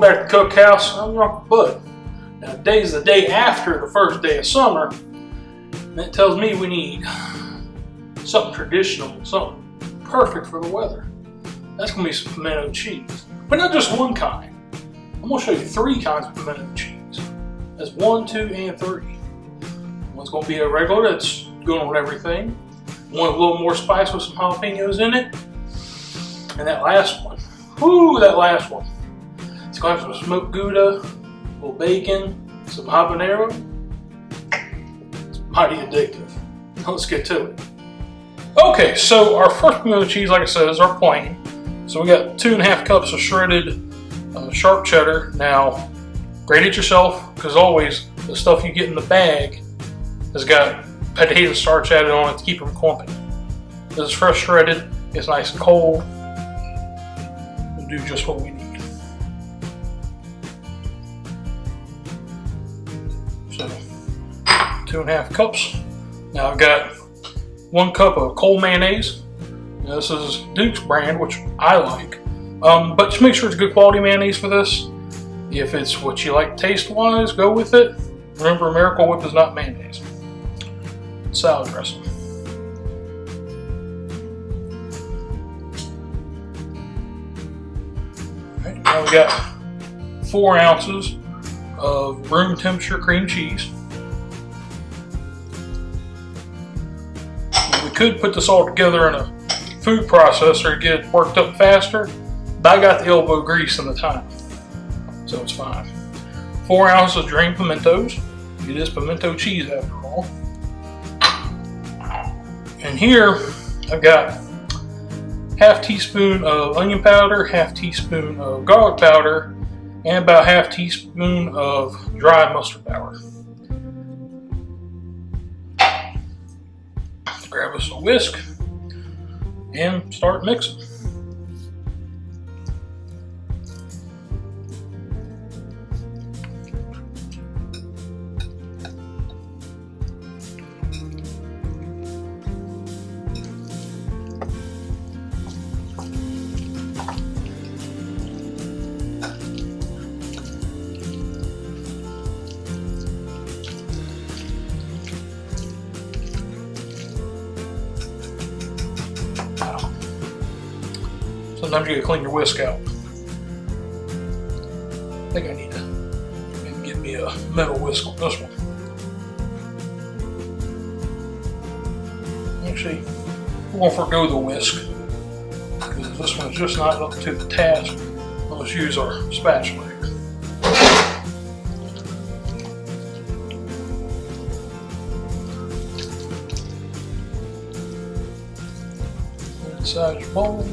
welcome back to the Cookhouse. I'm your Uncle Bud. Now today's the day after the first day of summer, and that tells me we need something traditional, something perfect for the weather. That's going to be some pimento cheese, but not just one kind. I'm going to show you 3 kinds of pimento cheese. That's 1, 2, and 3. One's going to be a regular that's going on everything. One with a little more spice with some jalapenos in it. And that last one, that last one. It's going to have some smoked gouda, a little bacon, some habanero. It's mighty addictive. Let's get to it. Okay, so our first pimento cheese, like I said, is our plain. So we got 2.5 cups of shredded sharp cheddar. Now, grate it yourself, because always the stuff you get in the bag has got potato starch added on it to keep them clumping. This is fresh shredded. It's nice and cold. We'll do just what we need. So, 2.5 cups. Now I've got 1 cup of cold mayonnaise. Now this is Duke's brand, which I like. But just make sure it's good quality mayonnaise for this. If it's what you like taste-wise, go with it. Remember, Miracle Whip is not mayonnaise. It's salad dressing. Alright, now we got 4 ounces of room temperature cream cheese. We could put this all together in a food processor to get it worked up faster, but I got the elbow grease and the time, so it's fine. 4 ounces of drained pimentos. It is pimento cheese after all. And here I've got 1/2 teaspoon of onion powder, 1/2 teaspoon of garlic powder, and about 1/2 teaspoon of dry mustard powder. Grab us a whisk and start mixing. Sometimes you gotta clean your whisk out. I think I need to maybe get me a metal whisk on this one. Actually, we're gonna forgo the whisk because this one's just not up to the task. Let's use our spatula here. Inside your bowl.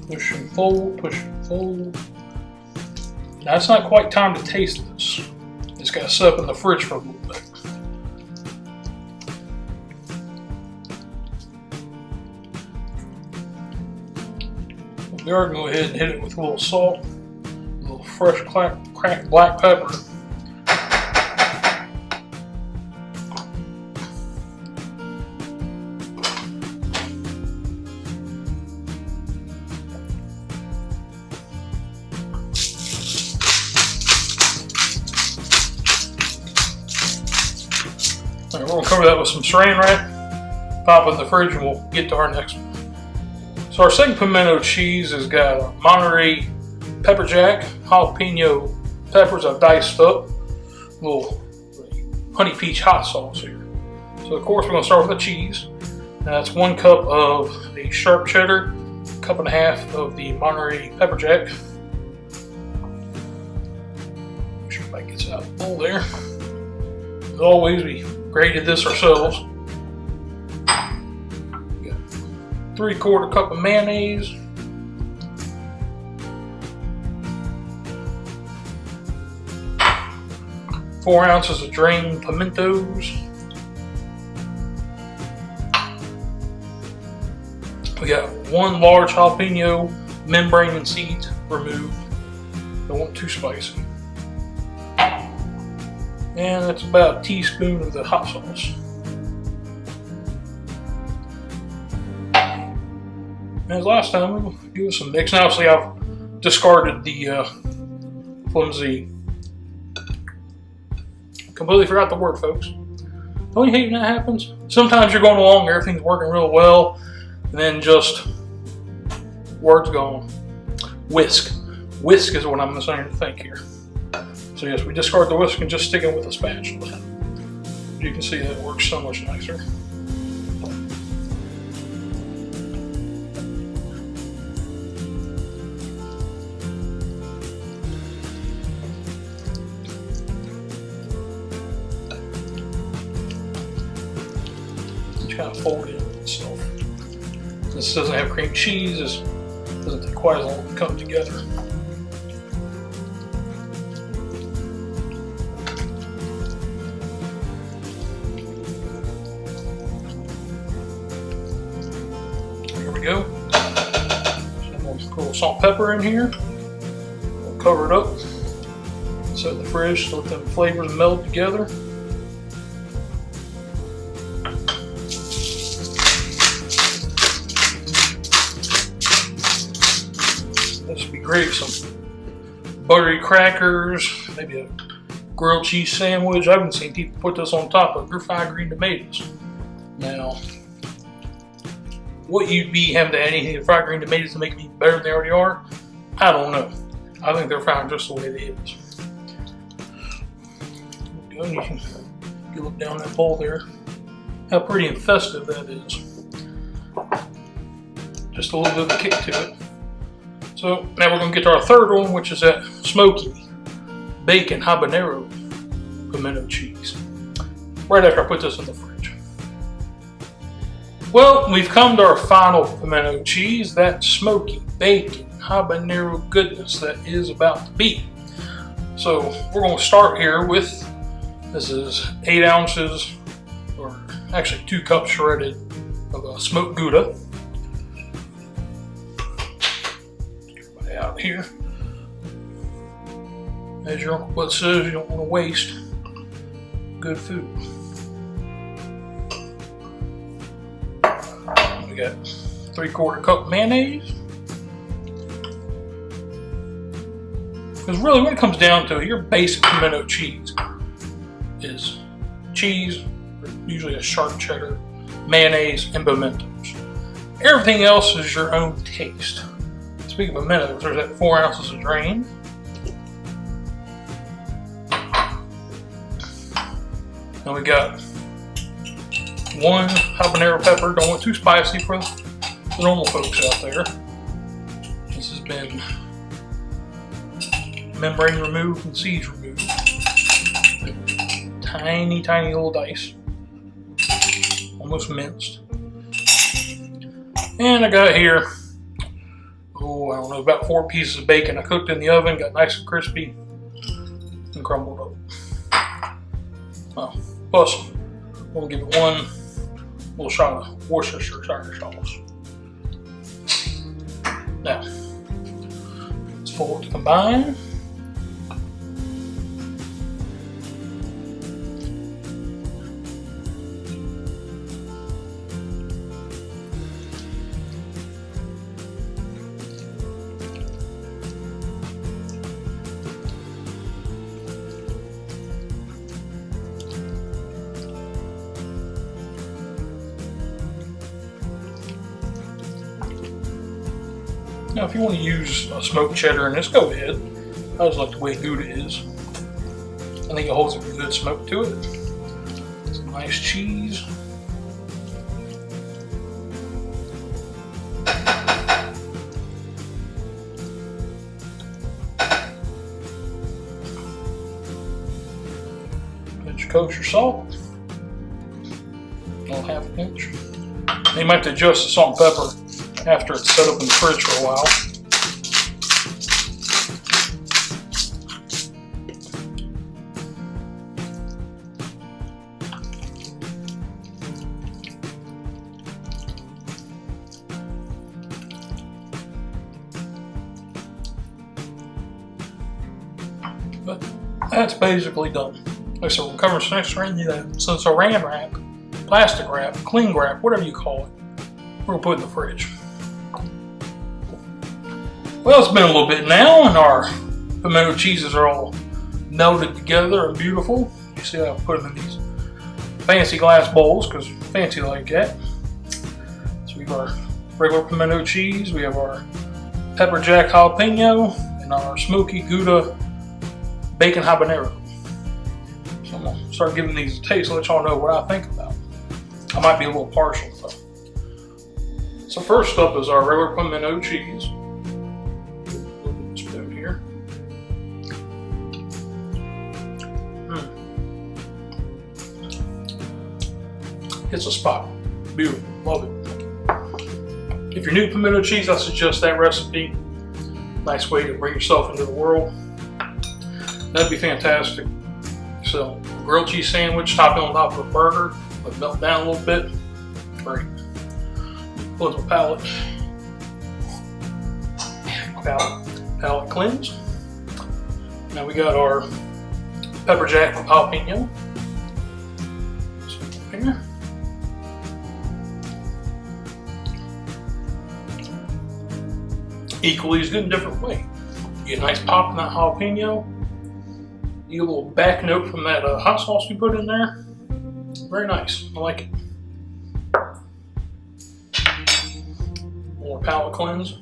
Push and fold, push and fold. Now it's not quite time to taste this. It's got to sit up in the fridge for a little bit. We are going to go ahead and hit it with a little salt, a little fresh cracked black pepper. We're going to cover that with some saran wrap, pop it in the fridge, and we'll get to our next one. So our second pimento cheese has got a Monterey Pepperjack, jalapeno peppers I've diced up, a little honey peach hot sauce here. So of course we're going to start with the cheese. Now that's 1 cup of the sharp cheddar, 1.5 cups of the Monterey Pepperjack. Make sure that gets out of the bowl there. As always, we grated this ourselves. We got 3/4 cup of mayonnaise. Four ounces of drained pimentos. We got 1 large jalapeno, membrane and seeds removed. Don't want too spicy. And that's about a teaspoon of the hot sauce. As last time, we'll give it some mix. Now, obviously, I've discarded the flimsy. Completely forgot the word, folks. Don't you hate when that happens? Sometimes you're going along, everything's working real well, and then just words gone. Whisk. Whisk is what I'm starting to think here. So yes, we discard the whisk and just stick it with a spatula. You can see that works so much nicer. Kind of fold it in itself. This doesn't have cream cheese, it doesn't take quite as long to come together. Here we go. Some little salt and pepper in here. We'll cover it up. Set it in the fridge to let them flavors meld together. This would be great with some buttery crackers, maybe a grilled cheese sandwich. I haven't seen people put this on top of their fried green tomatoes. Now, what you'd be having to add anything to fried green tomatoes to make them even better than they already are, I don't know. I think they're fine just the way it is. You look down that bowl there, how pretty and festive that is. Just a little bit of a kick to it. So now we're going to get to our third one, which is that Smokey bacon habanero pimento cheese. Right after I put this in the fridge. Well, we've come to our final pimento cheese, that smoky bacon habanero goodness that is about to be. So we're going to start here with, this is 8 ounces, or actually 2 cups shredded of smoked gouda. Out here. As your Uncle Bud says, you don't want to waste good food. We got 3/4 cup mayonnaise. Because really when it comes down to it, your basic pimento cheese is cheese, usually a sharp cheddar, mayonnaise, and pimentos. Everything else is your own taste. Speaking of pimentos, there's that 4 ounces of drain. Then we got 1 habanero pepper. Don't want too spicy for the normal folks out there. This has been membrane removed and seeds removed. Tiny, tiny little dice. Almost minced. And I got here, I don't know, about 4 pieces of bacon I cooked in the oven, got nice and crispy, and crumbled up. Plus, we'll give it 1 little shot of Worcestershire sauce. Now, let's fold it to combine. Now, if you want to use smoked cheddar in this, go ahead. I just like the way Gouda is. I think it holds a good smoke to it. Some nice cheese. Pinch of kosher salt. A little half an inch. You might have to adjust the salt and pepper after it's set up in the fridge for a while. But that's basically done. Like I said, we'll cover saran wrap, plastic wrap, cling wrap, whatever you call it. We're gonna put it in the fridge. Well, it's been a little bit now, and our pimento cheeses are all melted together and beautiful. You see how I put them in these fancy glass bowls, because fancy like that. So we have our regular pimento cheese, we have our Pepperjack jalapeno, and our Smokey Gouda bacon habanero. So I'm gonna start giving these a taste and let y'all know what I think about them. I might be a little partial though. So first up is our regular pimento cheese. Spoon here. Hits a spot. Beautiful. Love it. If you're new to pimento cheese, I suggest that recipe. Nice way to bring yourself into the world. That'd be fantastic. So, grilled cheese sandwich, topped on top of a burger, let it melt down a little bit. Great. Cleanse my palate. Palate cleanse. Now we got our Pepperjack with jalapeno. Here. Equally as good in a different way. You get a nice pop in that jalapeno. You get a little back note from that hot sauce we put in there. Very nice. I like it. More palate cleanse.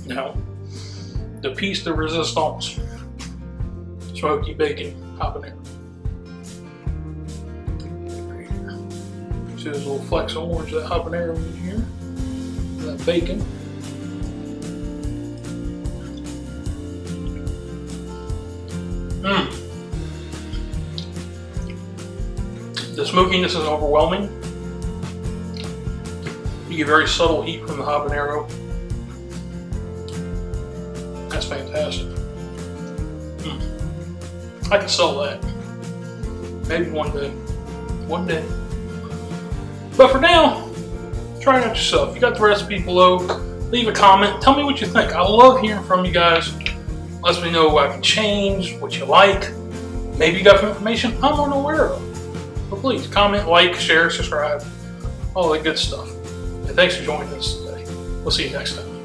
Now, the piece de resistance. Smoky bacon habanero. See there's a little flecks of orange, that habanero in here. That bacon. The smokiness is overwhelming. You get very subtle heat from the habanero. That's fantastic. I could sell that. Maybe one day. One day. But for now, try it out yourself. You got the recipe below. Leave a comment. Tell me what you think. I love hearing from you guys. Let me know what I can change, what you like. Maybe you got some information I'm unaware of. But please comment, like, share, subscribe, all that good stuff. And thanks for joining us today. We'll see you next time.